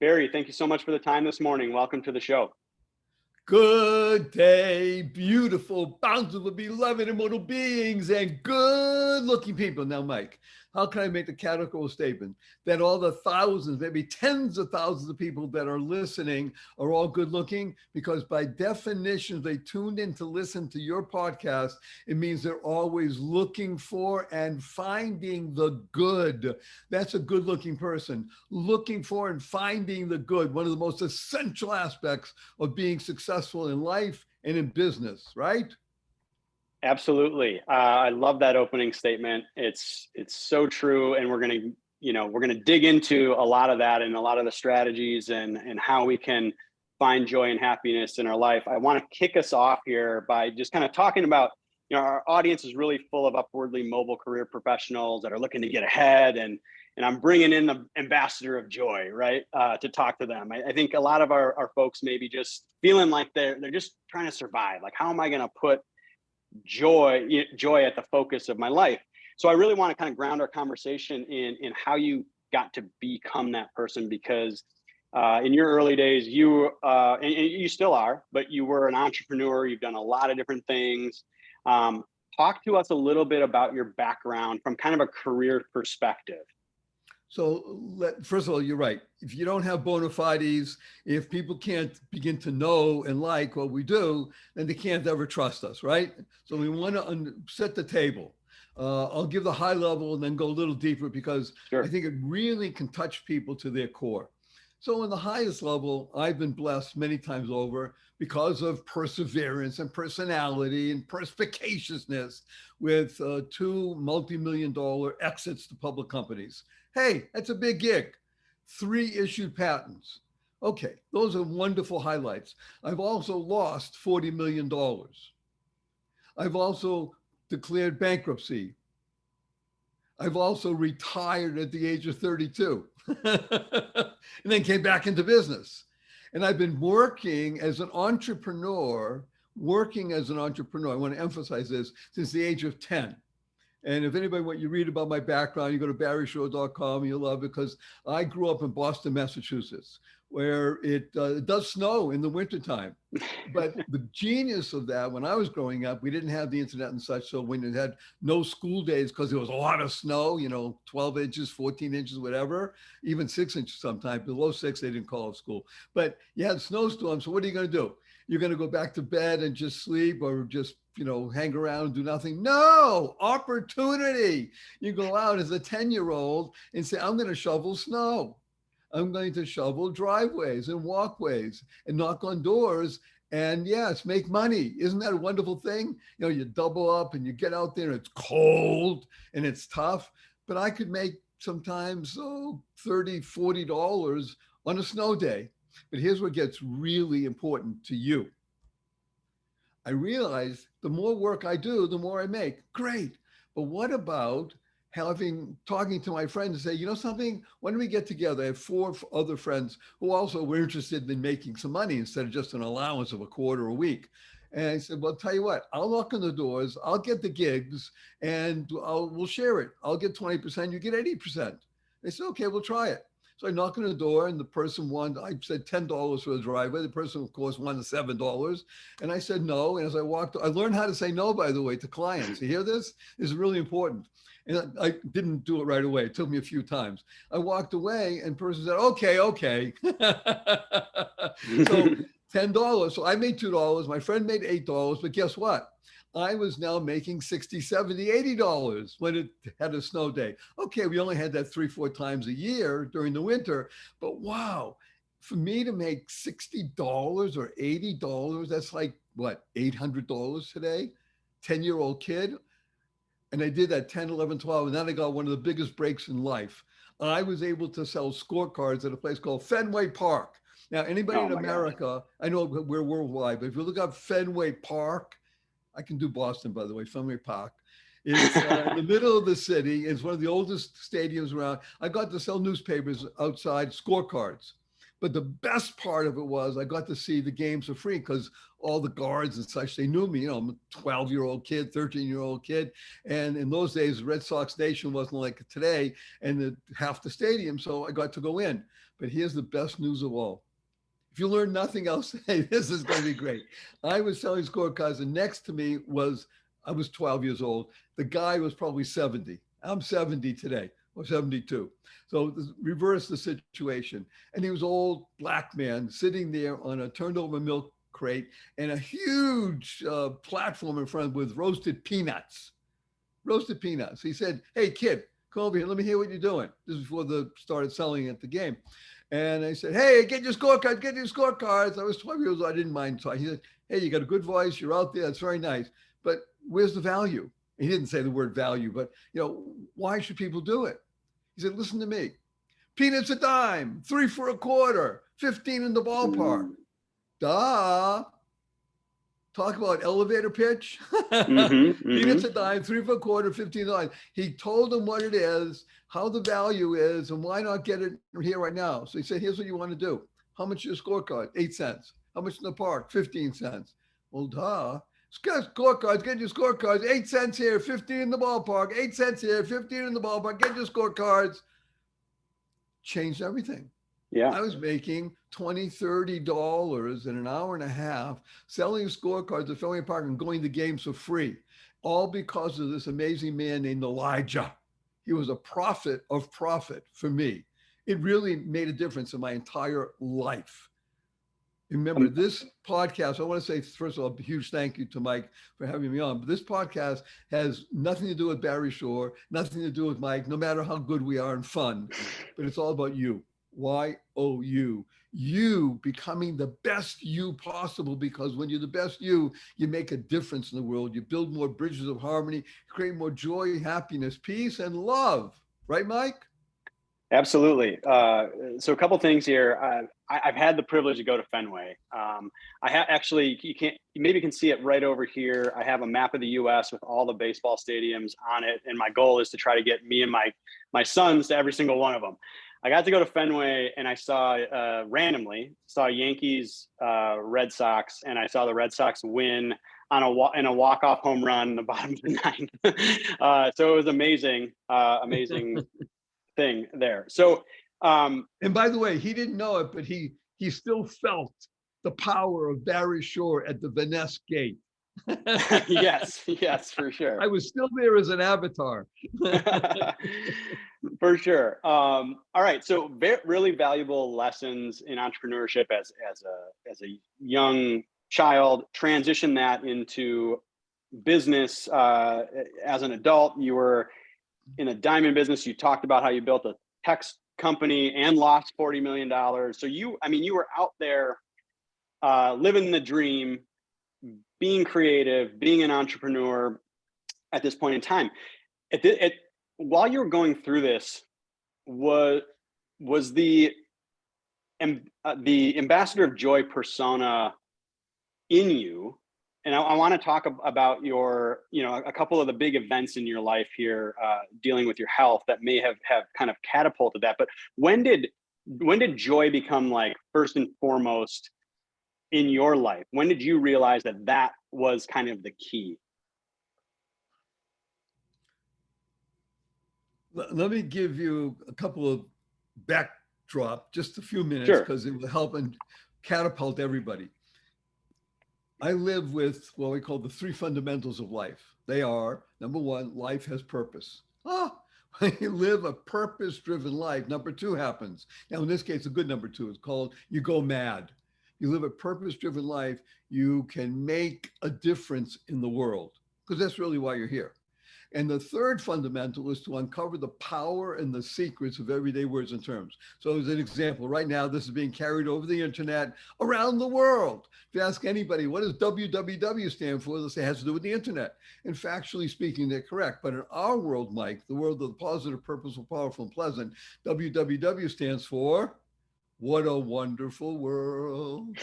Barry, thank you so much for the time this morning. Welcome to the show. Good day, beautiful, bountiful, beloved, immortal beings, and good-looking people. Now, Mike, how can I make the categorical statement that all the thousands, maybe tens of thousands of people that are listening are all good-looking? Because by definition, they tuned in to listen to your podcast. It means they're always looking for and finding the good. That's a good-looking person. Looking for and finding the good, one of the most essential aspects of being successful in life and in business, right? Absolutely. I love that opening statement. It's so true, and we're gonna dig into a lot of that and a lot of the strategies and how we can find joy and happiness in our life. I want to kick us off here by just kind of talking about, our audience is really full of upwardly mobile career professionals that are looking to get ahead, and I'm bringing in the ambassador of joy, right, to talk to them. I think a lot of our folks may be just feeling like they're just trying to survive. Like, how am I going to put joy at the focus of my life? So I really want to kind of ground our conversation in how you got to become that person, because in your early days, and you still are, but you were an entrepreneur. You've done a lot of different things. Talk to us a little bit about your background from kind of a career perspective. So first of all, you're right. If you don't have bona fides, if people can't begin to know and like what we do, then they can't ever trust us, right? So we want to set the table. I'll give the high level and then go a little deeper because Sure. I think it really can touch people to their core. So in the highest level, I've been blessed many times over because of perseverance and personality and perspicaciousness with two multi-million-dollar exits to public companies. Hey, that's a big gig. 3 issued patents. Okay, those are wonderful highlights. I've also lost $40 million. I've also declared bankruptcy. I've also retired at the age of 32 and then came back into business. And I've been working as an entrepreneur. I want to emphasize this, since the age of 10. And if anybody, what you read about my background, you go to barryshow.com, you'll love it, because I grew up in Boston, Massachusetts, where it does snow in the wintertime. But the genius of that, when I was growing up, we didn't have the internet and such. So when it had no school days, because there was a lot of snow, 12 inches, 14 inches, whatever, even 6 inches sometimes. Below 6, they didn't call it school. But you had snowstorms. So what are you going to do? You're going to go back to bed and just sleep, or just hang around and do nothing? No, opportunity. You go out as a 10-year-old and say, I'm going to shovel snow. I'm going to shovel driveways and walkways and knock on doors and, yes, make money. Isn't that a wonderful thing? You double up and you get out there and it's cold and it's tough, but I could make sometimes $30, $40 on a snow day. But here's what gets really important to you. I realized the more work I do, the more I make. Great. But what about talking to my friends and say, something, when we get together? I have 4 other friends who also were interested in making some money instead of just an allowance of a quarter a week. And I said, well, tell you what, I'll knock on the doors, I'll get the gigs, and we'll share it. I'll get 20%, you get 80%. They said, okay, we'll try it. So I knock on the door and the person I said $10 for the driveway. The person, of course, wanted $7. And I said no. And as I walked, I learned how to say no, by the way, to clients. You hear this? This is really important. And I didn't do it right away. It took me a few times. I walked away and the person said, okay. So $10. So I made $2. My friend made $8. But guess what? I was now making $60, $70, $80 when it had a snow day. Okay, we only had that 3-4 times a year during the winter, but wow, for me to make $60 or $80, that's like what, $800 today? 10-year-old kid. And I did that 10, 11, 12, and then I got one of the biggest breaks in life. I was able to sell scorecards at a place called Fenway Park. Now, anybody in America, I know we're worldwide, but if you look up Fenway Park, I can do Boston, by the way, Fenway Park. It's in the middle of the city. It's one of the oldest stadiums around. I got to sell newspapers outside, scorecards. But the best part of it was I got to see the games for free because all the guards and such, they knew me. I'm a 12-year-old kid, 13-year-old kid. And in those days, Red Sox Nation wasn't like today and half the stadium. So I got to go in. But here's the best news of all. If you learn nothing else, hey, this is going to be great. I was selling scorecards, and next to me I was 12 years old. The guy was probably 70. I'm 70 today, or 72. So reverse the situation. And he was an old black man sitting there on a turned over milk crate and a huge platform in front with roasted peanuts. Roasted peanuts. He said, "Hey, kid, come over here. Let me hear what you're doing." This is before they started selling at the game. And I said, "Hey, get your scorecards, get your scorecards." I was 12 years old. I didn't mind. So he said, "Hey, you got a good voice. You're out there. That's very nice. But where's the value?" He didn't say the word value, but why should people do it? He said, "Listen to me. Peanuts a dime, 3 for a quarter, 15 in the ballpark." Duh. Talk about elevator pitch. Peanuts a dime, 3 for a quarter, 15 He told them what it is, how the value is, and why not get it here right now. So he said, "Here's what you want to do. How much is your scorecard? 8 cents. How much in the park? 15 cents. Well, duh. Scorecards, get your scorecards. 8 cents here, 15 in the ballpark. 8 cents here, 15 in the ballpark. Get your scorecards." Changed everything. Yeah. I was making $20, $30 in an hour and a half selling scorecards at Fenway Park and going to games for free, all because of this amazing man named Elijah. He was a prophet of profit for me. It really made a difference in my entire life. Remember, this podcast, I want to say, first of all, a huge thank you to Mike for having me on. But this podcast has nothing to do with Barry Shore, nothing to do with Mike, no matter how good we are and fun, but it's all about you. YOU. You becoming the best you possible, because when you're the best you make a difference in the world. You build more bridges of harmony, create more joy, happiness, peace, and love. Right, Mike? Absolutely. So a couple things here. I've had the privilege to go to Fenway. Actually, you maybe can see it right over here. I have a map of the U.S. with all the baseball stadiums on it, and my goal is to try to get me and my sons to every single one of them. I got to go to Fenway, and I randomly saw Yankees, Red Sox, and I saw the Red Sox win in a walk-off home run in the bottom of the ninth. So it was amazing thing there. So, and by the way, he didn't know it, but he still felt the power of Barry Shore at the Van Ness gate. yes, for sure. I was still there as an avatar. For sure. All right. So really valuable lessons in entrepreneurship as a young child. Transition that into business as an adult. You were in a diamond business. You talked about how you built a tech company and lost $40 million. So you were out there living the dream, being creative, being an entrepreneur at this point in time. While you were going through this, was the ambassador of joy persona in you? And I want to talk about a couple of the big events in your life here, dealing with your health that may have kind of catapulted that. But when did joy become like first and foremost in your life? When did you realize that was kind of the key? Let me give you a couple of backdrop, just a few minutes, because it will help and catapult everybody. I live with what we call the 3 fundamentals of life. They are, number 1, life has purpose. When you live a purpose-driven life, number 2 happens. Now, in this case, a good number 2 is called you go mad. You live a purpose-driven life, you can make a difference in the world, because that's really why you're here. And the 3rd fundamental is to uncover the power and the secrets of everyday words and terms. So as an example, right now, this is being carried over the internet around the world. If you ask anybody, what does WWW stand for? They'll say it has to do with the internet. And factually speaking, they're correct. But in our world, Mike, the world of the positive, purposeful, powerful, and pleasant, WWW stands for What a wonderful world.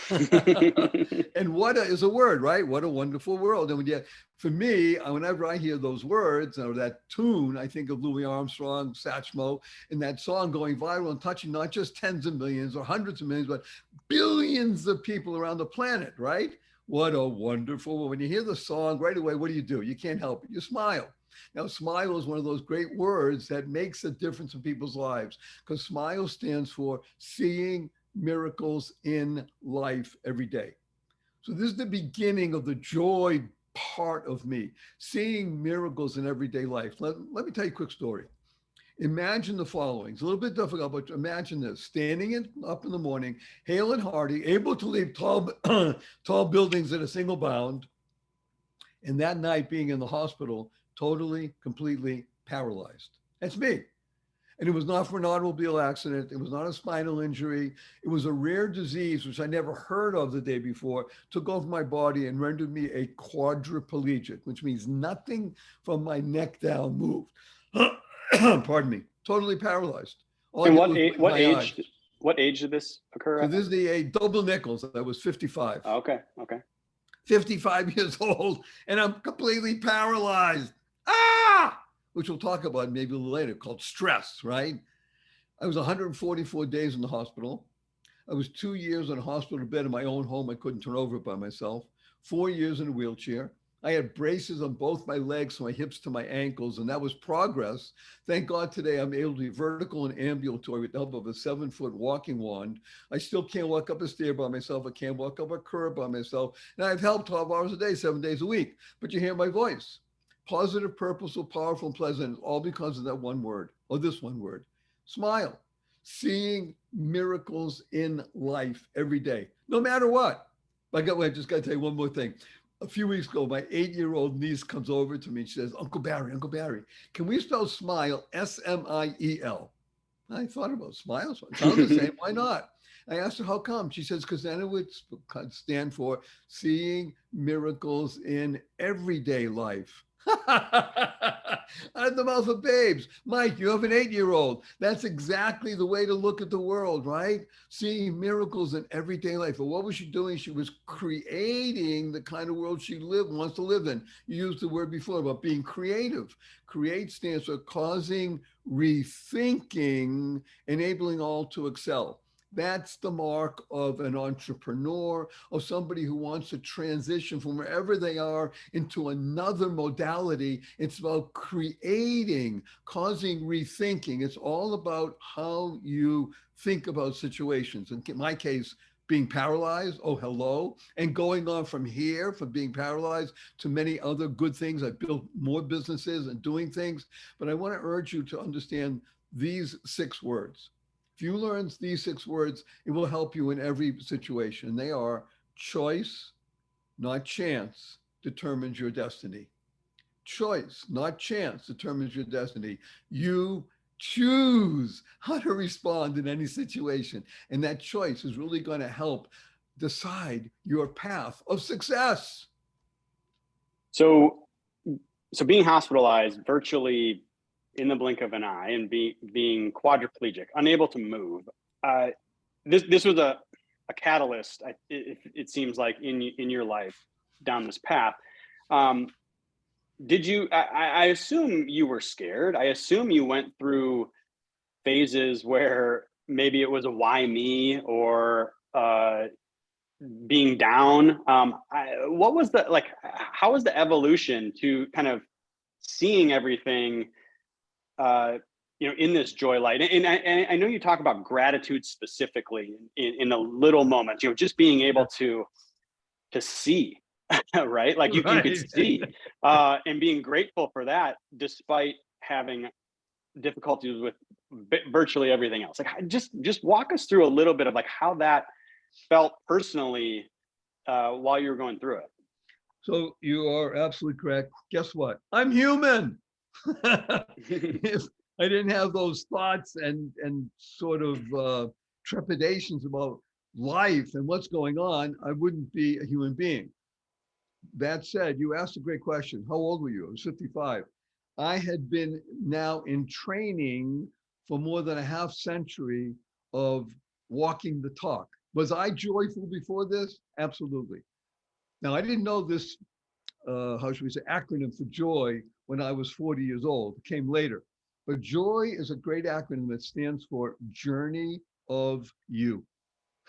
And what is a word, right? What a wonderful world. And when you, for me, whenever I hear those words or that tune, I think of Louis Armstrong, Satchmo, and that song going viral and touching not just tens of millions or hundreds of millions, but billions of people around the planet, right? What a wonderful, when you hear the song right away, what do? You can't help it. You smile. Now, smile is one of those great words that makes a difference in people's lives, because smile stands for seeing miracles in life every day. So this is the beginning of the joy part of me, seeing miracles in everyday life. Let me tell you a quick story. Imagine the following. It's a little bit difficult, but imagine this: up in the morning, hale and hearty, able to leap tall, tall buildings at a single bound, and that night being in the hospital, totally, completely paralyzed. That's me. And it was not for an automobile accident. It was not a spinal injury. It was a rare disease, which I never heard of the day before, took over my body and rendered me a quadriplegic, which means nothing from my neck down moved. Pardon me, totally paralyzed. And what age did this occur So at? this is the double nickels. I was 55. Okay. 55 years old, and I'm completely paralyzed. Which we'll talk about maybe a little later, called stress, right? I was 144 days in the hospital. I was 2 years in a hospital bed in my own home. I couldn't turn over by myself. 4 years in a wheelchair. I had braces on both my legs, from my hips to my ankles, and that was progress. Thank God today I'm able to be vertical and ambulatory with the help of a 7-foot walking wand. I still can't walk up a stair by myself. I can't walk up a curb by myself. And I've helped 12 hours a day, 7 days a week. But you hear my voice. Positive, purposeful, powerful, and pleasant, all because of that one word, or this one word: smile. Seeing miracles in life every day, no matter what. I just got to tell you one more thing. A few weeks ago, my 8-year-old niece comes over to me and she says, Uncle Barry, can we spell smile S-M-I-E-L? I thought about smile. It sounds the same. Why not? I asked her, how come? She says, because then it would stand for seeing miracles in everyday life. Out of the mouth of babes. Mike, you have an 8-year-old. That's exactly the way to look at the world, right? Seeing miracles in everyday life. But what was she doing? She was creating the kind of world she wants to live in. You used the word before about being creative. Create stands for causing rethinking, enabling all to excel. That's the mark of an entrepreneur, of somebody who wants to transition from wherever they are into another modality. It's about creating, causing rethinking. It's all about how you think about situations. In my case, being paralyzed, oh, hello, and going on from here, from being paralyzed to many other good things. I've built more businesses and doing things, but I want to urge you to understand these 6 words. If you learn these 6 words, it will help you in every situation. They are: choice, not chance, determines your destiny. Choice, not chance, determines your destiny. You choose how to respond in any situation. And that choice is really going to help decide your path of success. So being hospitalized virtually in the blink of an eye and being quadriplegic, unable to move, this was a catalyst. It seems like in your life down this path. Did you? I assume you were scared. I assume you went through phases where maybe it was a why me, or being down. What was the like? How was the evolution to kind of seeing everything? In this joy light, and I know you talk about gratitude specifically in the little moments, just being able to see, right? Like you could see, and being grateful for that, despite having difficulties with virtually everything else. Like, just walk us through a little bit of like how that felt personally while you were going through it. So you are absolutely correct. Guess what? I'm human. If I didn't have those thoughts and sort of trepidations about life and what's going on, I wouldn't be a human being. That said, you asked a great question. How old were you? I was 55. I had been now in training for more than a half century of walking the talk. Was I joyful before this? Absolutely. Now, I didn't know this, how should we say, acronym for joy when I was 40 years old. It came later. But joy is a great acronym that stands for Journey of You.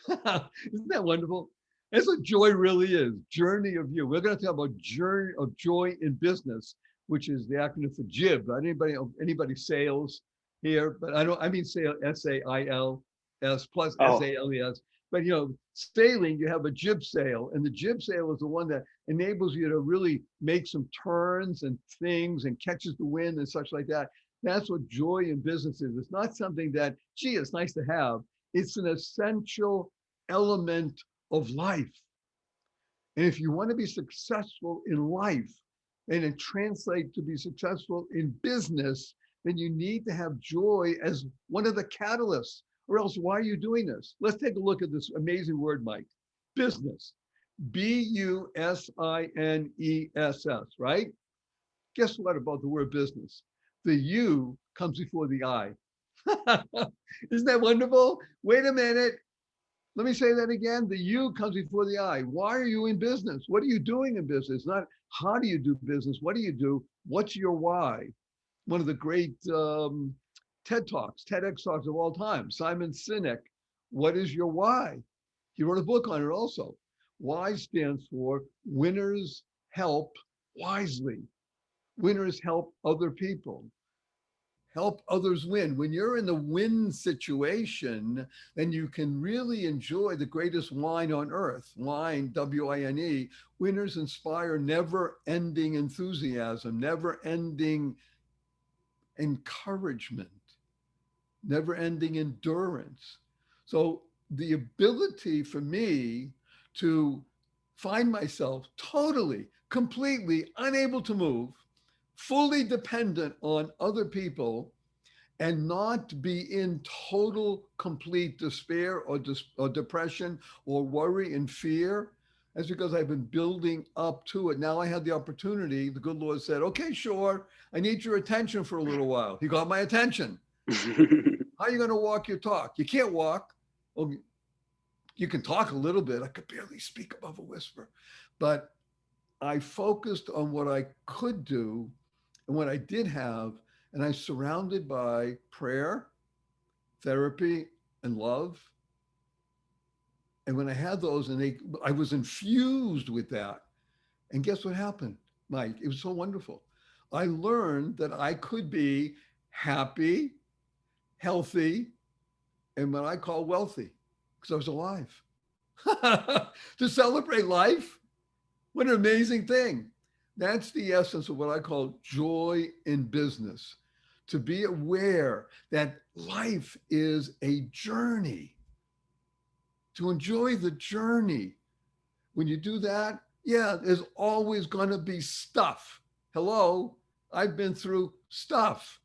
Isn't that wonderful? That's what joy really is, Journey of You. We're going to talk about journey of joy in business, which is the acronym for JIB. Not anybody sales here, but I mean sales, SAILS plus Oh, SALES. But sailing, you have a jib sail, and the jib sail is the one that enables you to really make some turns and things and catches the wind and such like that. That's what joy in business is. It's not something that, gee, it's nice to have. It's an essential element of life. And if you want to be successful in life and it translates to be successful in business, then you need to have joy as one of the catalysts, or else why are you doing this? Let's take a look at this amazing word, Mike. Business, business, right? Guess what about the word business? The U comes before the I. Isn't that wonderful? Wait a minute. Let me say that again. The U comes before the I. Why are you in business? What are you doing in business? Not how do you do business? What do you do? What's your why? One of the great TEDx talks of all time, Simon Sinek. What is your why? He wrote a book on it also. Why stands for winners help wisely. Winners help other people. Help others win. When you're in the win situation, then you can really enjoy the greatest wine on earth. Wine, W-I-N-E. Winners inspire never-ending enthusiasm, never-ending encouragement, never-ending endurance. So the ability for me to find myself totally, completely unable to move, fully dependent on other people, and not be in total, complete despair or depression or worry and fear. That's because I've been building up to it. Now I had the opportunity. The good Lord said, okay, sure, I need your attention for a little while. He got my attention. How are you going to walk your talk? You can't walk. Well, you can talk a little bit. I could barely speak above a whisper. But I focused on what I could do and what I did have, and I'm surrounded by prayer, therapy, and love. And when I had those, I was infused with that. And guess what happened, Mike? It was so wonderful. I learned that I could be happy, healthy, and what I call wealthy, because I was alive. To celebrate life, what an amazing thing. That's the essence of what I call joy in business. To be aware that life is a journey, to enjoy the journey. When you do that, yeah, there's always going to be stuff. Hello, I've been through stuff.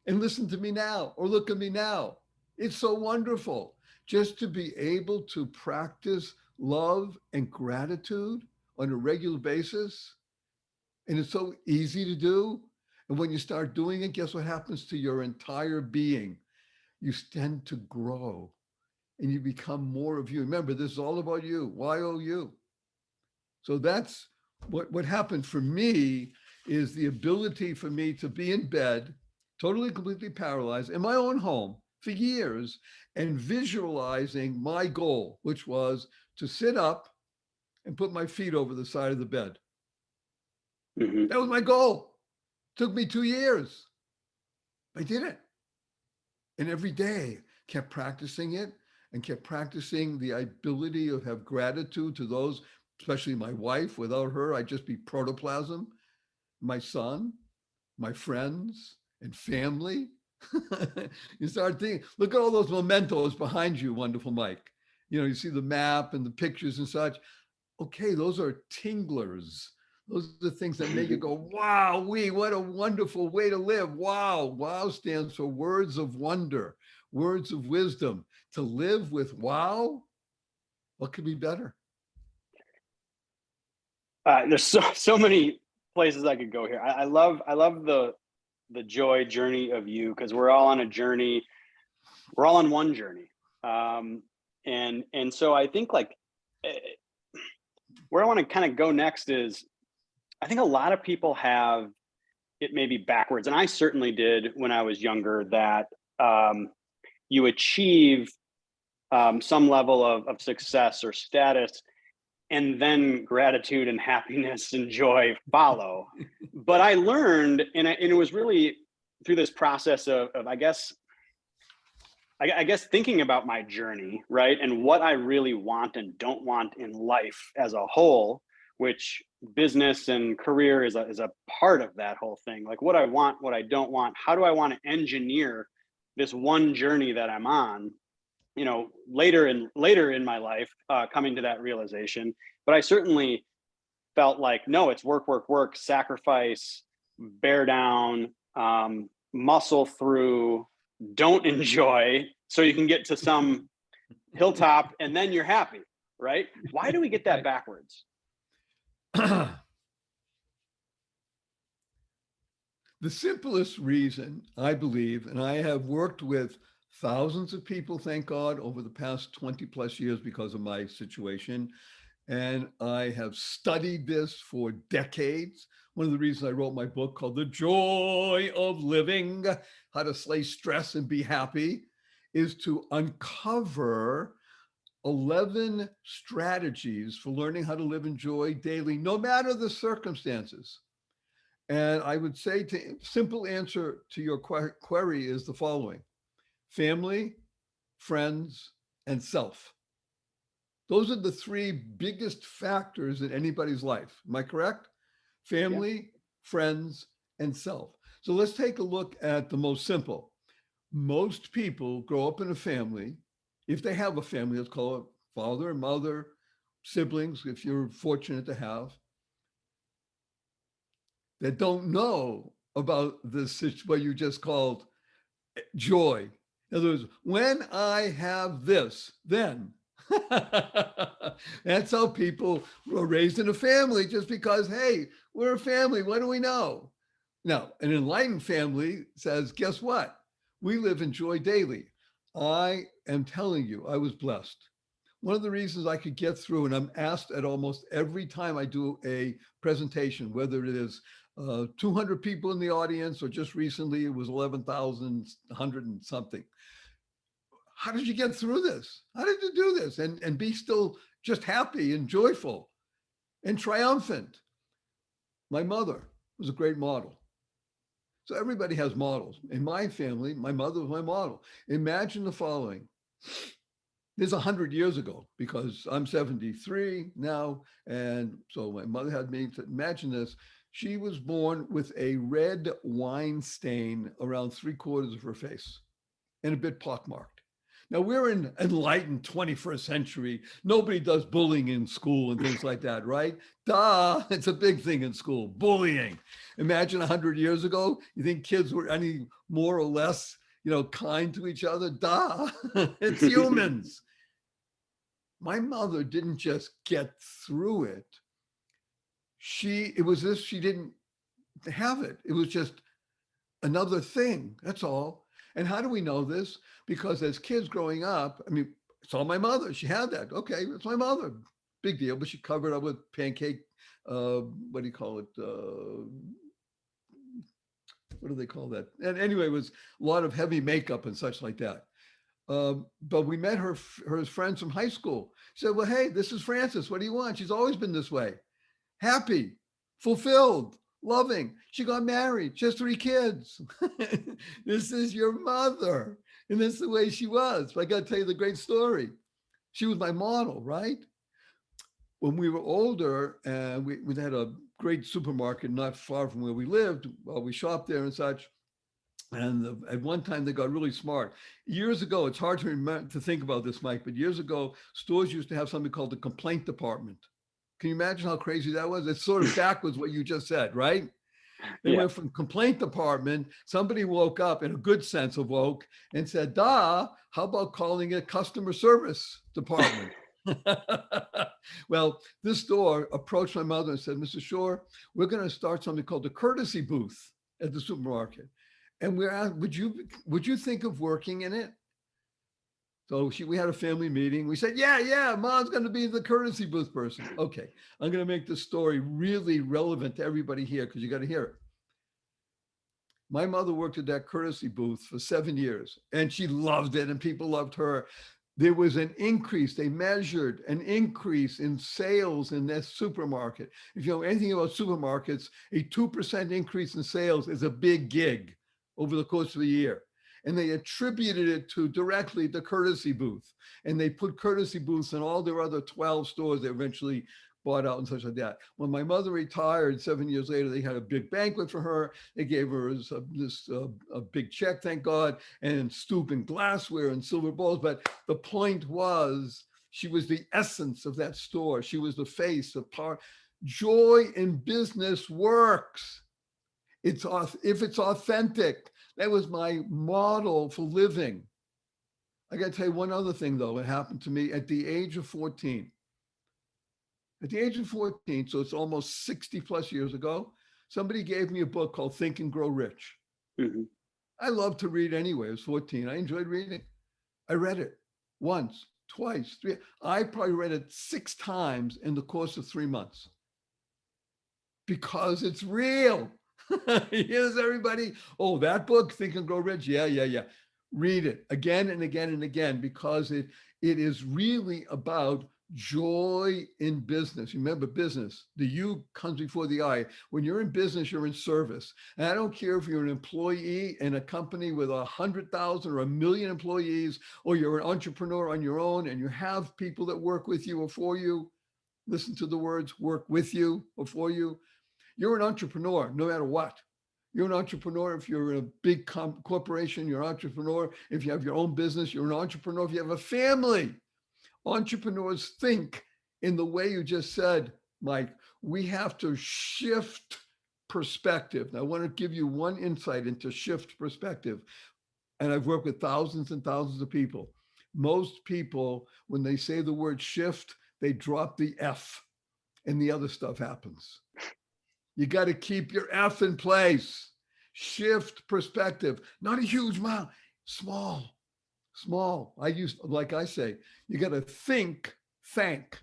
And listen to me now, or look at me now. It's so wonderful just to be able to practice love and gratitude on a regular basis. And it's so easy to do. And when you start doing it, guess what happens to your entire being? You tend to grow and you become more of you. Remember, this is all about you, YOU. So that's what happened for me, is the ability for me to be in bed, totally, completely paralyzed in my own home for years, and visualizing my goal, which was to sit up and put my feet over the side of the bed. mm-hmm. That was my goal. Took me 2 years. I did it. And every day kept practicing it and kept practicing the ability of have gratitude to those, especially my wife. Without her, I'd just be protoplasm. My son, my friends, and family. You start thinking, look at all those mementos behind you, wonderful Mike. You see the map and the pictures and such. Okay, those are tinglers. Those are the things that make you go, wow, what a wonderful way to live. Wow. Wow stands for words of wonder, words of wisdom. To live with wow, what could be better? There's so many places I could go here. I love the joy journey of you, because we're all on a journey. We're all on one journey. And so I think like eh, where I want to kind of go next is I think a lot of people have it maybe backwards, and I certainly did when I was younger, that you achieve some level of success or status, and then gratitude and happiness and joy follow. But I learned, and it was really through this process of I guess thinking about my journey, right? And what I really want and don't want in life as a whole, which business and career is a part of that whole thing. Like what I want, what I don't want, how do I want to engineer this one journey that I'm on, later in my life, coming to that realization. But I certainly felt like, no, it's work, work, work, sacrifice, bear down, muscle through, don't enjoy, so you can get to some hilltop and then you're happy, right? Why do we get that backwards? The simplest reason, I believe, and I have worked with thousands of people, thank God, over the past 20 plus years because of my situation. And I have studied this for decades. One of the reasons I wrote my book called The Joy of Living, How to Slay Stress and Be Happy, is to uncover 11 strategies for learning how to live in joy daily, no matter the circumstances. And I would say the simple answer to your query is the following: family, friends, and self. Those are the three biggest factors in anybody's life. Am I correct? Family, Yeah. friends, and self. So let's take a look at the most simple. Most people grow up in a family. If they have a family, let's call it father and mother, siblings, if you're fortunate to have, that don't know about this, what you just called joy. In other words, when I have this, then. That's how people were raised in a family, just because, hey, we're a family. What do we know? Now, an enlightened family says, guess what? We live in joy daily. I am telling you, I was blessed. One of the reasons I could get through, and I'm asked at almost every time I do a presentation, whether it is 200 people in the audience or just recently it was 11,100 and something. How did you get through this? How did you do this and be still just happy and joyful and triumphant? My mother was a great model. So everybody has models. In my family, my mother was my model. Imagine the following. This is 100 years ago, because I'm 73 now. And so my mother had me to imagine this. She was born with a red wine stain around 3/4 of her face and a bit pockmarked. Now we're in enlightened 21st century. Nobody does bullying in school and things like that, right? Duh, it's a big thing in school, bullying. Imagine 100 years ago, you think kids were any more or less, kind to each other? Duh, it's humans. My mother didn't just get through it. It was this, she didn't have it. It was just another thing, that's all. And how do we know this? Because as kids growing up, I mean, it's all my mother. She had that. Okay, it's my mother. Big deal. But she covered up with pancake, what do you call it? What do they call that? And anyway, it was a lot of heavy makeup and such like that. But we met her friends from high school. She said, well, hey, this is Frances. What do you want? She's always been this way. Happy, fulfilled, loving. She got married. She has 3 kids. This is your mother. And that's the way she was. But I got to tell you the great story. She was my model, right? When we were older, and we had a great supermarket not far from where we lived. Well, we shopped there and such. And at one time they got really smart. Years ago, it's hard to remember, to think about this, Mike, but years ago, stores used to have something called the complaint department. Can you imagine how crazy that was? It's sort of backwards what you just said, right? They went from complaint department. Somebody woke up, in a good sense of woke, and said, how about calling it customer service department? Well, this store approached my mother and said, Mrs. Shore, we're going to start something called the courtesy booth at the supermarket. And we're asked, would you think of working in it? So we had a family meeting. We said, yeah, mom's going to be the courtesy booth person. Okay, I'm going to make this story really relevant to everybody here because you got to hear it. My mother worked at that courtesy booth for 7 years and she loved it and people loved her. There was an increase. They measured an increase in sales in that supermarket. If you know anything about supermarkets, a 2% increase in sales is a big gig over the course of a year. And they attributed it to directly the courtesy booth. And they put courtesy booths in all their other 12 stores they eventually bought out and such like that. When my mother retired 7 years later, they had a big banquet for her. They gave her a big check, thank God, and stoop and glassware and silver bowls. But the point was, she was the essence of that store. She was the face of part. Joy in business works. If it's authentic. That was my model for living. I got to tell you one other thing, though. It happened to me at the age of 14. At the age of 14, so it's almost 60 plus years ago, somebody gave me a book called Think and Grow Rich. Mm-hmm. I loved to read anyway. I was 14. I enjoyed reading. I read it once, twice, three. I probably read it 6 times in the course of 3 months because it's real. Here's everybody. Oh, that book, Think and Grow Rich. Yeah. Read it again and again and again because it is really about joy in business. Remember, business, the U comes before the I. When you're in business, you're in service. And I don't care if you're an employee in a company with 100,000 or 1 million employees, or you're an entrepreneur on your own and you have people that work with you or for you. Listen to the words, work with you or for you. You're an entrepreneur, no matter what. You're an entrepreneur if you're in a big corporation. You're an entrepreneur if you have your own business. You're an entrepreneur if you have a family. Entrepreneurs think in the way you just said, Mike. We have to shift perspective. Now, I want to give you one insight into shift perspective. And I've worked with thousands and thousands of people. Most people, when they say the word shift, they drop the F and the other stuff happens. You got to keep your F in place. Shift perspective, not a huge amount, small. Like I say, you got to think, thank.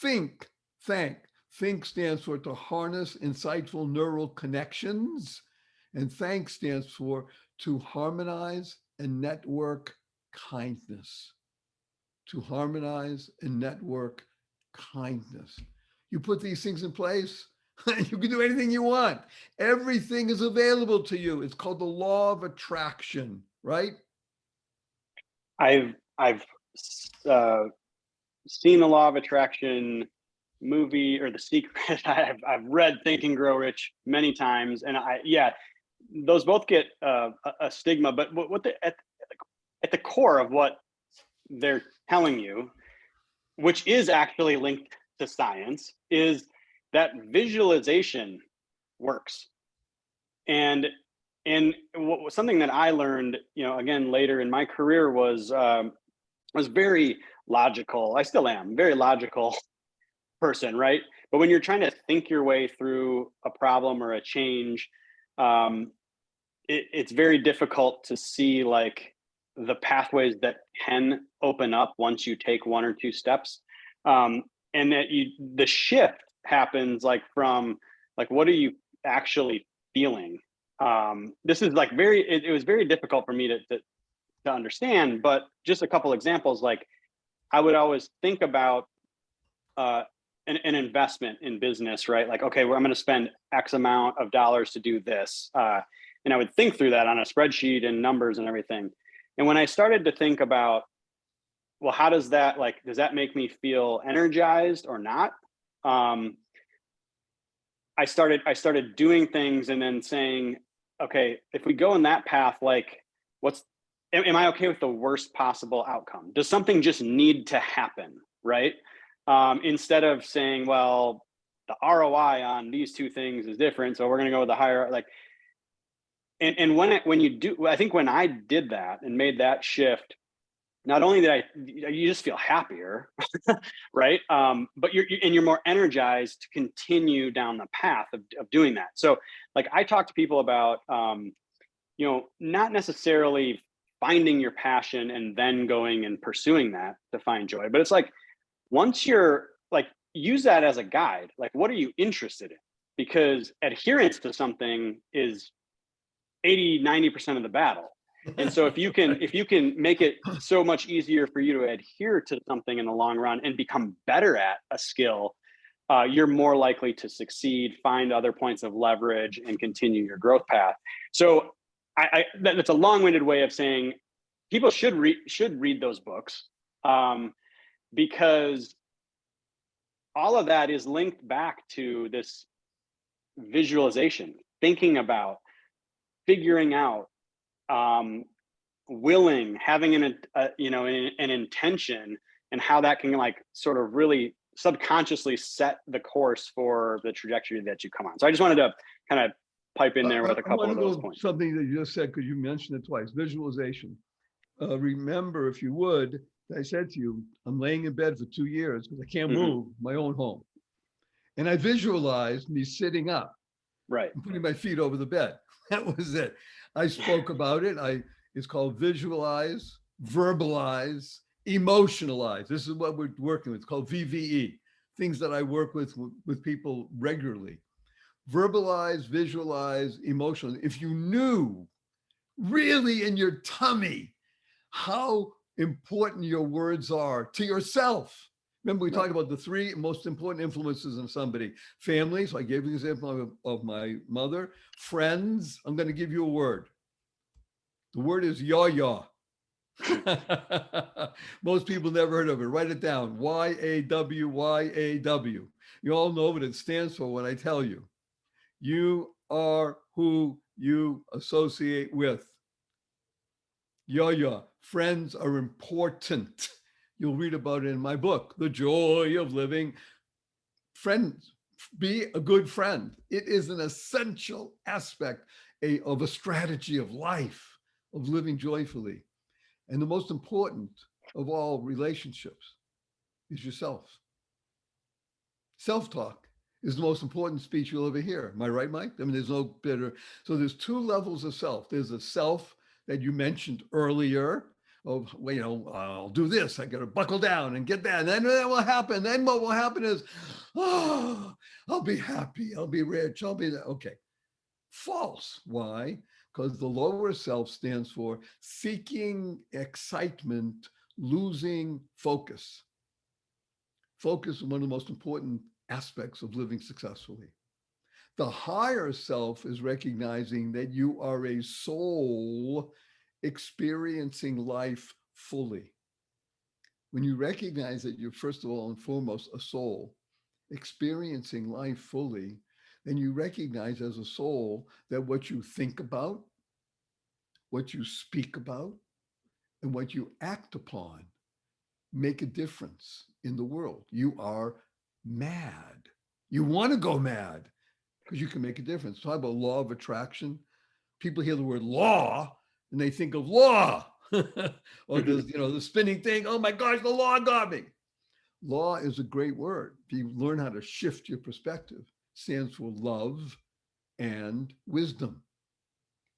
Think, thank. Think stands for to harness insightful neural connections. And thank stands for to harmonize and network kindness. To harmonize and network kindness. You put these things in place, you can do anything you want. Everything is available to you. It's called the law of attraction, right? I've seen the law of attraction movie or The Secret. I've read Think and Grow Rich many times, and those both get a stigma. But at the core of what they're telling you, which is actually linked to science, is that visualization works. And something that I learned, again, later in my career was very logical. I still am very logical person, right? But when you're trying to think your way through a problem or a change, it's very difficult to see like the pathways that can open up once you take 1 or 2 steps. And that the shift happens like from like, what are you actually feeling? This is like it was very difficult for me to understand, but just a couple examples. Like I would always think about an investment in business, right? Like, okay, well, I'm going to spend X amount of dollars to do this. And I would think through that on a spreadsheet and numbers and everything. And when I started to think about, well, how does that make me feel energized or not? I started doing things and then saying, okay, if we go in that path, like am I okay with the worst possible outcome? Does something just need to happen, right? Instead of saying, well, the ROI on these 2 things is different, so we're going to go with the higher, like, and when you do, I think when I did that and made that shift, not only did you just feel happier, right? But you're more energized to continue down the path of doing that. So like I talk to people about, not necessarily finding your passion and then going and pursuing that to find joy. But it's like, once you're like, use that as a guide. Like, what are you interested in? Because adherence to something is 80-90% of the battle. And so if you can make it so much easier for you to adhere to something in the long run and become better at a skill, you're more likely to succeed, find other points of leverage, and continue your growth path. So that's a long-winded way of saying people should read those books, because all of that is linked back to this visualization, thinking about, figuring out, willing, having an intention, and how that can like sort of really subconsciously set the course for the trajectory that you come on. So I just wanted to kind of pipe in there with a couple of those points. Something that you just said, because you mentioned it twice, visualization. Remember, if you would, I said to you, I'm laying in bed for 2 years because I can't move my own home. And I visualized me sitting up, right, and putting my feet over the bed. That was it. I spoke about it. It's called visualize, verbalize, emotionalize. This is what we're working with. It's called VVE, things that I work with people regularly. Verbalize, visualize, emotionalize. If you knew really in your tummy how important your words are to yourself. Remember, we talked about the 3 most important influences on somebody. Family, so I gave you the example of my mother. Friends, I'm going to give you a word. The word is yaw. Most people never heard of it. Write it down. Y-A-W, Y-A-W. You all know what it stands for when I tell you. You are who you associate with. Yaw. Friends are important. You'll read about it in my book, The Joy of Living. Friends, be a good friend. It is an essential aspect of a strategy of life, of living joyfully. And the most important of all relationships is yourself. Self-talk is the most important speech you'll ever hear. Am I right, Mike? I mean, there's no better. So there's 2 levels of self. There's a self that you mentioned earlier, of, I'll do this, I got to buckle down and get that, and then that will happen. Then what will happen is, I'll be happy, I'll be rich, I'll be, okay. False. Why? Because the lower self stands for seeking excitement, losing focus. Focus is one of the most important aspects of living successfully. The higher self is recognizing that you are a soul experiencing life fully. When you recognize that you're, first of all and foremost, a soul experiencing life fully, then you recognize as a soul that what you think about, what you speak about, and what you act upon make a difference in the world. You are mad. You want to go mad because you can make a difference. Talk about law of attraction. People hear the word law and they think of law. Or there's, the spinning thing. Oh my gosh, the law got me. Law is a great word. If you learn how to shift your perspective, it stands for love and wisdom.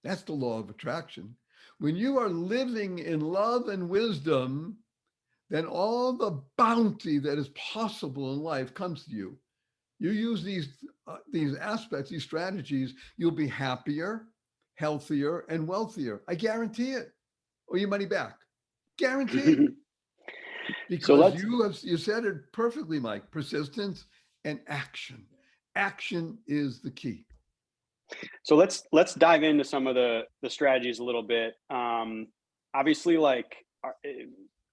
That's the law of attraction. When you are living in love and wisdom, then all the bounty that is possible in life comes to you. You use these aspects, these strategies, you'll be happier, healthier, and wealthier. I guarantee it. Or your money back. Guaranteed. Because you said it perfectly, Mike. Persistence and action. Action is the key. So let's dive into some of the strategies a little bit. Obviously, like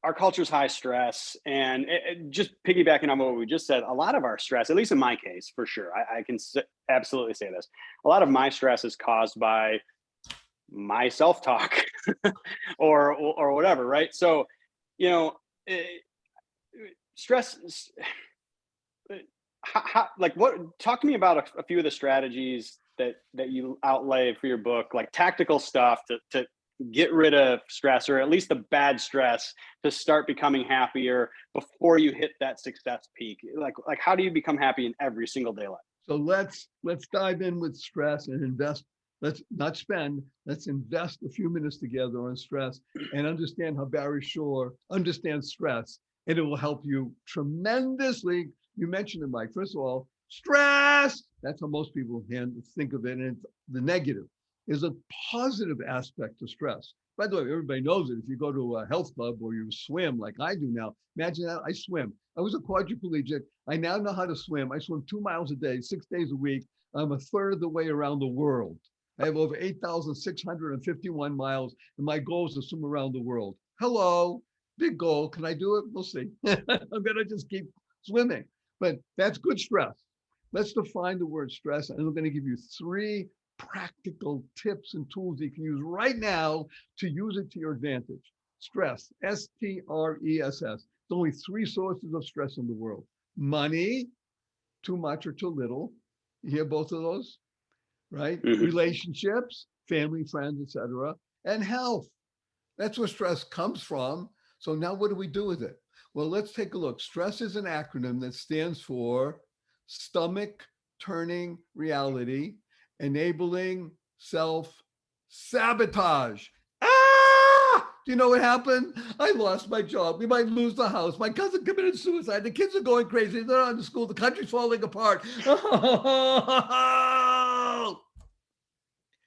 our culture's high stress, and just piggybacking on what we just said, a lot of our stress, at least in my case, for sure, I can absolutely say this. A lot of my stress is caused by my self-talk or whatever, right? So, stress, talk to me about a few of the strategies that you outlay for your book, like tactical stuff to get rid of stress, or at least the bad stress, to start becoming happier before you hit that success peak. Like how do you become happy in every single day life? So let's dive in with stress and invest Let's not spend, let's invest a few minutes together on stress and understand how Barry Shore understands stress. And it will help you tremendously. You mentioned it, Mike. First of all, stress. That's how most people think of it. And the negative is a positive aspect to stress. By the way, everybody knows it. If you go to a health club or you swim like I do now, imagine that I swim. I was a quadriplegic. I now know how to swim. I swim 2 miles a day, 6 days a week. I'm a third of the way around the world. I have over 8,651 miles, and my goal is to swim around the world. Hello, big goal. Can I do it? We'll see. I'm going to just keep swimming, but that's good stress. Let's define the word stress, and I'm going to give you 3 practical tips and tools you can use right now to use it to your advantage. Stress, S-T-R-E-S-S. There's only 3 sources of stress in the world. Money, too much or too little. You hear both of those? Right? Mhm. Relationships, family, friends, etc., and health. That's where stress comes from. So now what do we do with it? Well, let's take a look. Stress is an acronym that stands for stomach turning reality, enabling self-sabotage. Ah! Do you know what happened? I lost my job. We might lose the house. My cousin committed suicide. The kids are going crazy. They're not in school. The country's falling apart.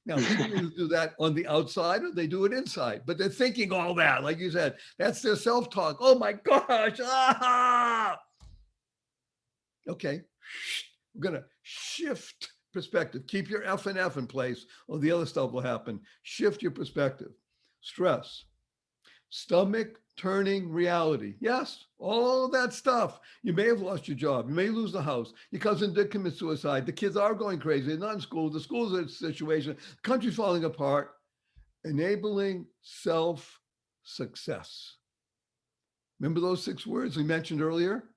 Now, people either do that on the outside or they do it inside, but they're thinking all that, like you said, that's their self-talk. Oh my gosh. Ah! Okay, we're going to shift perspective. Keep your F and F in place or the other stuff will happen. Shift your perspective. Stress, stomach turning reality. Yes, all of that stuff. You may have lost your job. You may lose the house. Your cousin did commit suicide. The kids are going crazy. They're not in school. The school's in a situation. The country's falling apart. Enabling self-success. Remember those 6 words we mentioned earlier?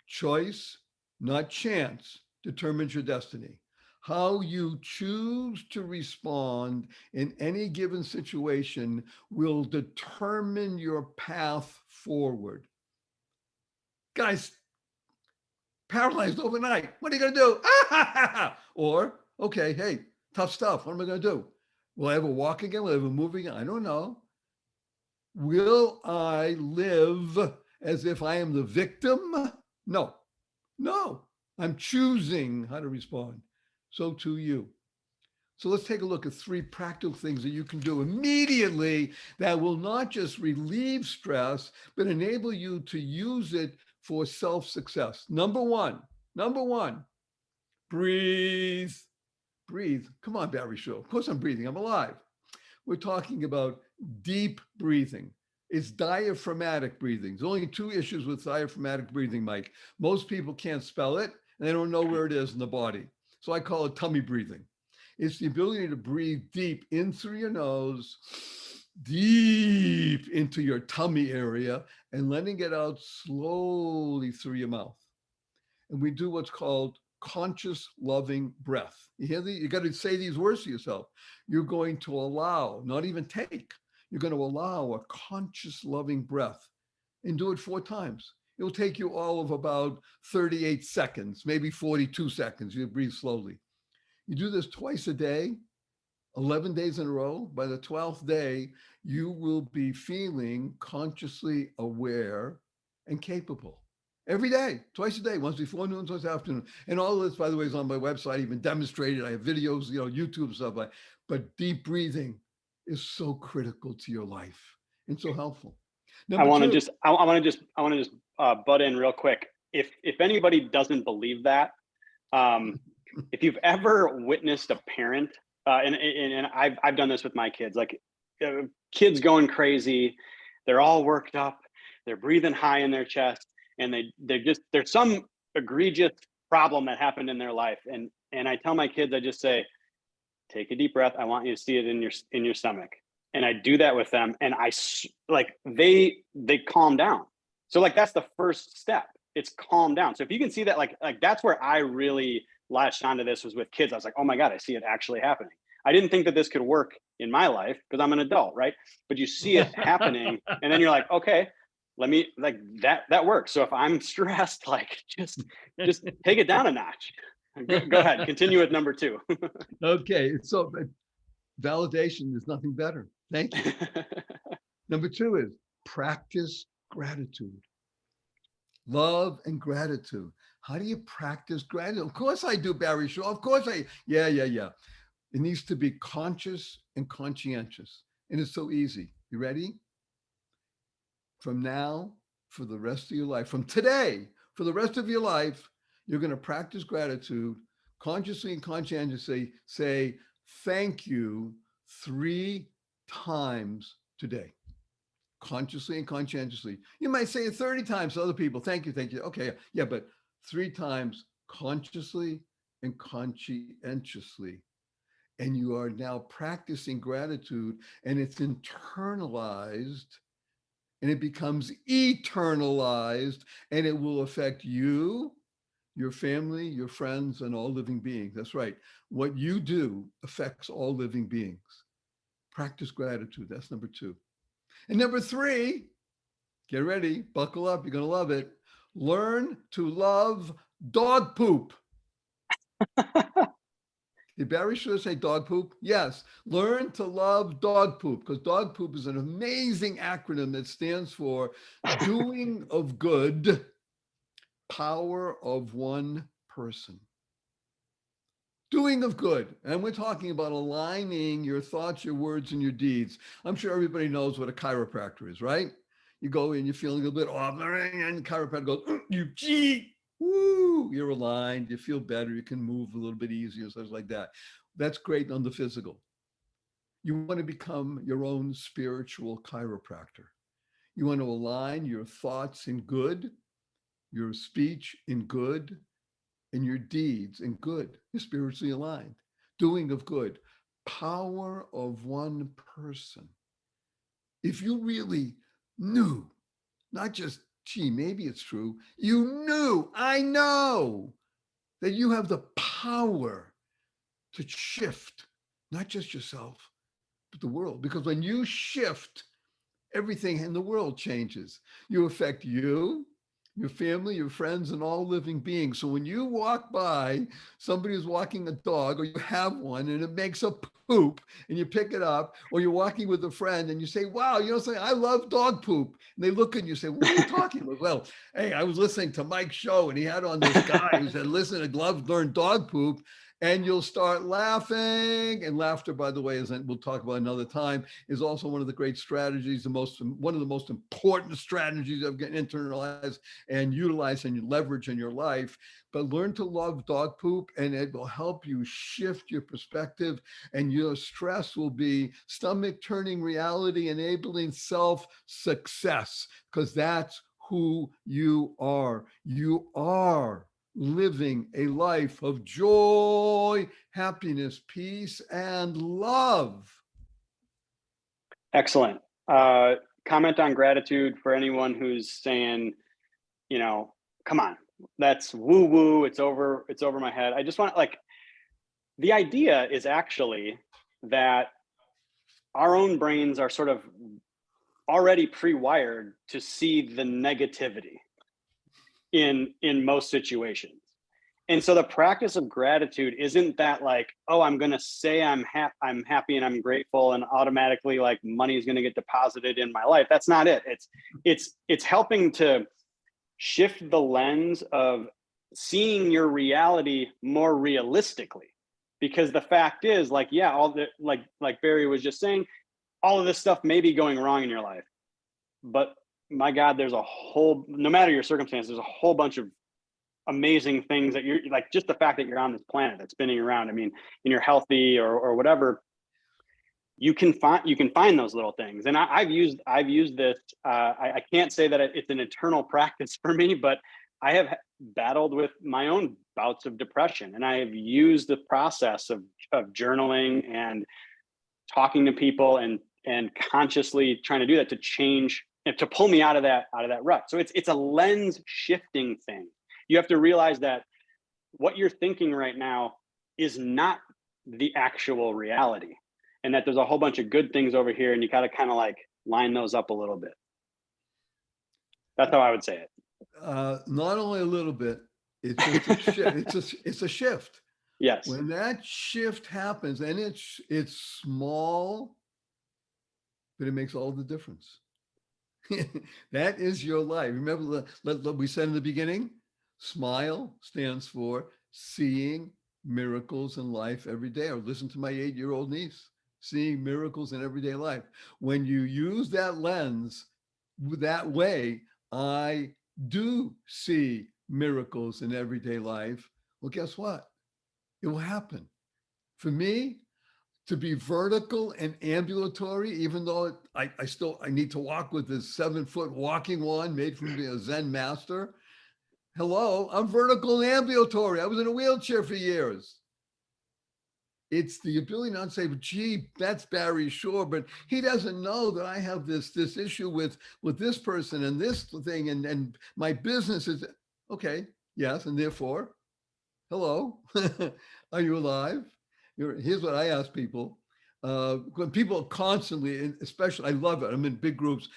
Choice, not chance, determines your destiny. How you choose to respond in any given situation will determine your path forward. Guys, paralyzed overnight. What are you going to do? Or, okay, hey, tough stuff. What am I going to do? Will I ever walk again? Will I ever move again? I don't know. Will I live as if I am the victim? No, no. I'm choosing how to respond. So too you. So let's take a look at 3 practical things that you can do immediately that will not just relieve stress, but enable you to use it for self-success. Number one, breathe. Breathe. Come on, Barry Show. Of course I'm breathing. I'm alive. We're talking about deep breathing. It's diaphragmatic breathing. There's only 2 issues with diaphragmatic breathing, Mike. Most people can't spell it, and they don't know where it is in the body. So I call it tummy breathing. It's the ability to breathe deep in through your nose, deep into your tummy area, and letting it out slowly through your mouth. And we do what's called conscious loving breath. You hear the? You got to say these words to yourself. You're going to allow, not even take, you're going to allow a conscious loving breath and do it 4 times. It'll take you all of about 38 seconds, maybe 42 seconds. You breathe slowly. You do this twice a day, 11 days in a row. By the 12th day, you will be feeling consciously aware and capable. Every day, twice a day, once before noon, twice afternoon. And all of this, by the way, is on my website, even demonstrated. I have videos, YouTube stuff. But deep breathing is so critical to your life and so helpful. I want to just butt in real quick. If anybody doesn't believe that, if you've ever witnessed a parent, and I've done this with my kids, like kids going crazy, they're all worked up, they're breathing high in their chest, and there's some egregious problem that happened in their life, and I tell my kids, I just say, take a deep breath. I want you to see it in your stomach. And I do that with them, and they calm down. So like that's the first step. It's calm down. So if you can see that, like that's where I really latched onto this was with kids. I was like, oh my God, I see it actually happening. I didn't think that this could work in my life because I'm an adult, right? But you see it happening, and then you're like, okay, let me like that works. So if I'm stressed, like just take it down a notch. Go ahead, continue with number 2. Okay, so Validation is nothing better. Thank you. Number two is practice gratitude. Love and gratitude. How do you practice gratitude? Of course I do, Barry Shaw. Of course yeah. It needs to be conscious and conscientious. And it's so easy. You ready? From now, for the rest of your life, from today, for the rest of your life, you're going to practice gratitude consciously and conscientiously. Say thank you 3 times today. Consciously and conscientiously. You might say it 30 times to other people. Thank you, thank you. Okay, yeah, but 3 times consciously and conscientiously. And you are now practicing gratitude, and it's internalized, and it becomes eternalized, and it will affect you, your family, your friends, and all living beings. That's right. What you do affects all living beings. Practice gratitude. That's number 2. And number 3, get ready, buckle up, you're going to love it. Learn to love dog poop. Did Barry Shaw say dog poop? Yes. Learn to love dog poop, because dog poop is an amazing acronym that stands for doing of good, power of one person. Doing of good. And we're talking about aligning your thoughts, your words, and your deeds. I'm sure everybody knows what a chiropractor is, right? You go in, you're feeling a little bit off, and the chiropractor goes, you gee, woo, you're aligned, you feel better, you can move a little bit easier, stuff like that. That's great on the physical. You want to become your own spiritual chiropractor. You want to align your thoughts in good, your speech in good, and your deeds in good. You're spiritually aligned. Doing of good. Power of one person. If you really knew, not just, gee, maybe it's true, you knew, I know that you have the power to shift, not just yourself, but the world. Because when you shift, everything in the world changes. You affect you, your family, your friends, and all living beings. So when you walk by somebody who's walking a dog, or you have one and it makes a poop and you pick it up, or you're walking with a friend and you say, wow, you know something, I love dog poop. And they look at you and say, what are you talking about? Well, hey, I was listening to Mike's show and he had on this guy who said, listen to love, learn dog poop. And you'll start laughing. And laughter, by the way, is, we'll talk about another time, is also one of the great strategies, one of the most important strategies of getting internalized and utilize and leverage in your life. But learn to love dog poop, and it will help you shift your perspective, and your stress will be stomach turning reality, enabling self-success, because that's who you are. You are living a life of joy, happiness, peace, and love. Excellent. Comment on gratitude for anyone who's saying, you know, come on, that's woo woo. It's over my head. I just want, like, the idea is actually that our own brains are sort of already pre-wired to see the negativity in most situations. And so the practice of gratitude isn't that, like, oh, I'm going to say I'm happy and I'm grateful and automatically, like, money is going to get deposited in my life. That's not it. It's helping to shift the lens of seeing your reality more realistically. Because the fact is, like, yeah, all the, like Barry was just saying, all of this stuff may be going wrong in your life, but my God, there's a whole, no matter your circumstance, there's a whole bunch of amazing things that you're, like, just the fact that you're on this planet that's spinning around. I mean, and you're healthy or whatever, you can find those little things. And I've used this. I can't say that it's an eternal practice for me, but I have battled with my own bouts of depression, and I have used the process of journaling and talking to people and consciously trying to do that to change and to pull me out of that rut. So it's a lens shifting thing. You have to realize that what you're thinking right now is not the actual reality, and that there's a whole bunch of good things over here, and you got to kind of, like, line those up a little bit. That's how I would say it. Not only a little bit, it's just a shift. It's a shift. Yes. When that shift happens, and it's small, but it makes all the difference. That is your life. Remember what we said in the beginning? SMILE stands for seeing miracles in life every day. Or listen to my 8-year-old niece, seeing miracles in everyday life. When you use that lens that way, I do see miracles in everyday life. Well, guess what? It will happen. For me, to be vertical and ambulatory, even though I need to walk with this 7-foot walking wand made from a Zen master. Hello, I'm vertical and ambulatory. I was in a wheelchair for years. It's the ability not to say, gee, that's Barry Shore, but he doesn't know that I have this issue with this person and this thing, and my business is okay. Yes, and therefore, hello, are you alive? Here's what I ask people. When people constantly, especially, I love it. I'm in big groups.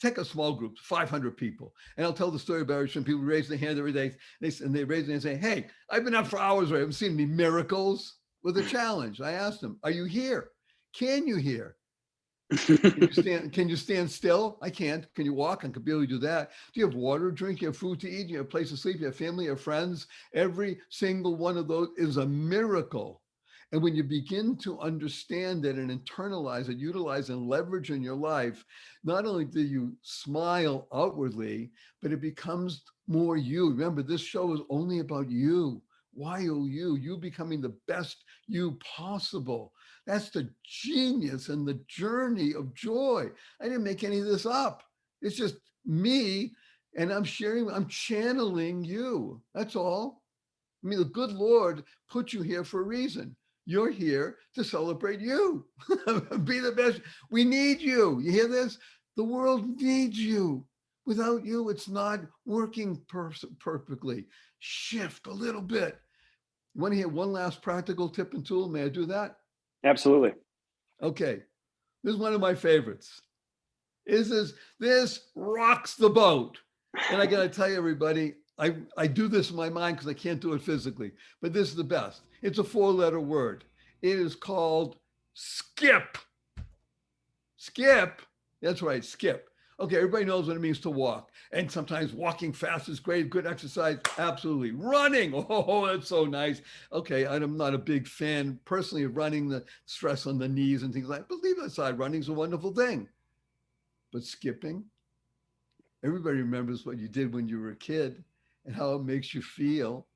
Take a small group, 500 people, and I'll tell the story about some people raise their hand every day. And they raise their hand and say, hey, I've been up for hours already. I haven't seen any miracles. With a challenge, I asked them, are you here? Can you hear? Can you stand still? I can't. Can you walk? I can barely do that. Do you have water to drink? You have food to eat? You have a place to sleep? You have family? You have friends? Every single one of those is a miracle. And when you begin to understand it and internalize it, utilize and leverage in your life, not only do you smile outwardly, but it becomes more you. Remember, this show is only about you. Why oh you? You becoming the best you possible. That's the genius and the journey of joy. I didn't make any of this up. It's just me, and I'm channeling you. That's all. I mean, the good Lord put you here for a reason. You're here to celebrate you. Be the best. We need you. You hear this? The world needs you. Without you, it's not working perfectly. Shift a little bit. You want to hear one last practical tip and tool? May I do that? Absolutely. Okay. This is one of my favorites. This rocks the boat. And I got to tell you, everybody, I do this in my mind because I can't do it physically, but this is the best. It's a 4-letter word. It is called skip. Skip. That's right, skip. Okay, everybody knows what it means to walk. And sometimes walking fast is great, good exercise. Absolutely. Running. Oh, that's so nice. Okay, I'm not a big fan personally of running, the stress on the knees and things like that. But leave that aside. Running's a wonderful thing. But skipping, everybody remembers what you did when you were a kid and how it makes you feel.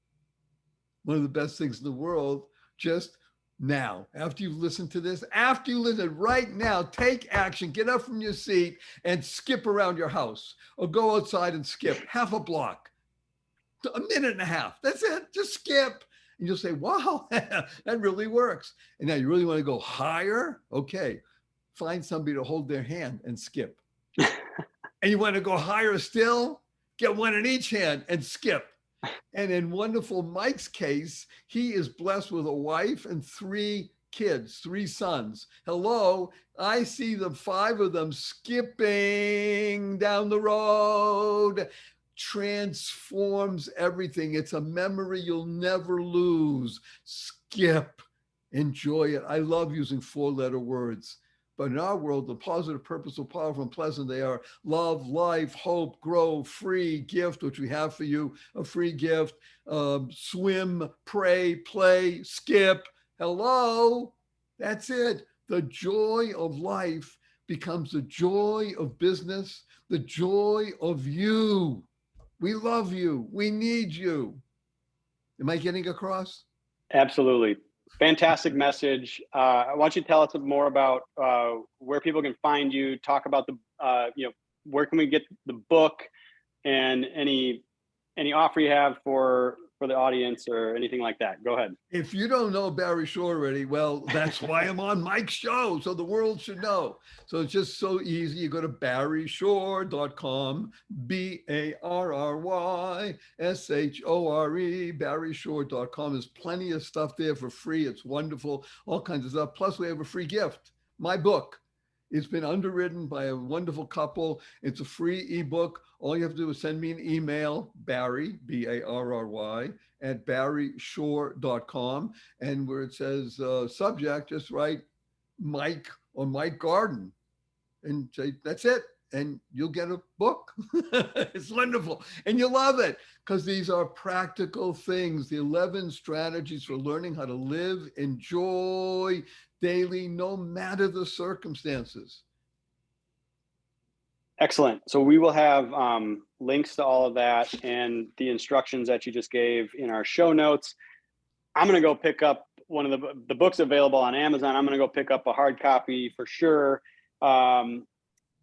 One of the best things in the world. Just now, after you've listened to this, after you listen right now, take action, get up from your seat and skip around your house or go outside and skip half a block, a minute and a half. That's it. Just skip. And you'll say, wow, that really works. And now you really want to go higher? Okay. Find somebody to hold their hand and skip. And you want to go higher still? Get one in each hand and skip. And in wonderful Mike's case, he is blessed with a wife and 3 kids, 3 sons. Hello, I see the 5 of them skipping down the road. Transforms everything. It's a memory you'll never lose. Skip. Enjoy it. I love using 4-letter words. But in our world, the positive, purposeful, powerful, and pleasant, they are love, life, hope, grow, free, gift, which we have for you, a free gift, swim, pray, play, skip. Hello. That's it. The joy of life becomes the joy of business, the joy of you. We love you. We need you. Am I getting across? Absolutely. Fantastic message. I want you to tell us more about where people can find you, talk about where can we get the book and any offer you have for the audience or anything like that. Go ahead. If you don't know Barry Shore already, well, that's why I'm on Mike's show. So the world should know. So it's just so easy. You go to barryshore.com, BARRYSHORE, barryshore.com. There's plenty of stuff there for free. It's wonderful. All kinds of stuff. Plus we have a free gift, my book. It's been underwritten by a wonderful couple. It's a free ebook. All you have to do is send me an email, Barry, Barry, at barryshore.com. And where it says subject, just write Mike or Mike Gardon and say, that's it. And you'll get a book. It's wonderful. And you'll love it because these are practical things. The 11 strategies for learning how to live, enjoy daily, no matter the circumstances. Excellent. So we will have links to all of that and the instructions that you just gave in our show notes. I'm going to go pick up one of the books available on Amazon. I'm going to go pick up a hard copy for sure.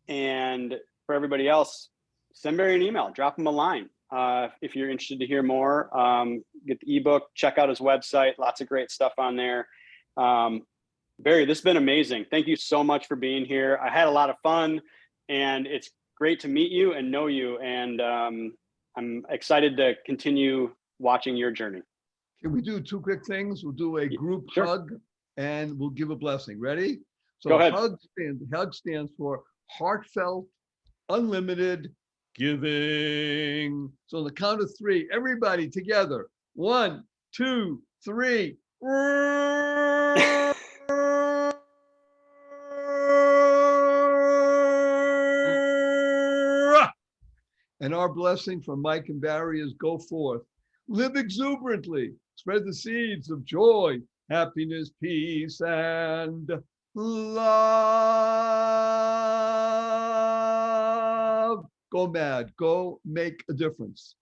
And for everybody else, send Barry an email, drop him a line. If you're interested to hear more, get the ebook, check out his website, lots of great stuff on there. Barry, this has been amazing. Thank you so much for being here. I had a lot of fun and it's great to meet you and know you. And I'm excited to continue watching your journey. Can we do two quick things? We'll do a group hug and we'll give a blessing. Ready? So go ahead. Hug stands for heartfelt, unlimited giving. So on the count of three, everybody together. 1, 2, 3. And our blessing from Mike and Barry is go forth. Live exuberantly. Spread the seeds of joy, happiness, peace, and love. Go mad. Go make a difference.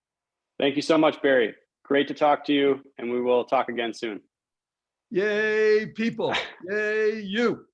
Thank you so much, Barry. Great to talk to you, and we will talk again soon. Yay, people. Yay, you.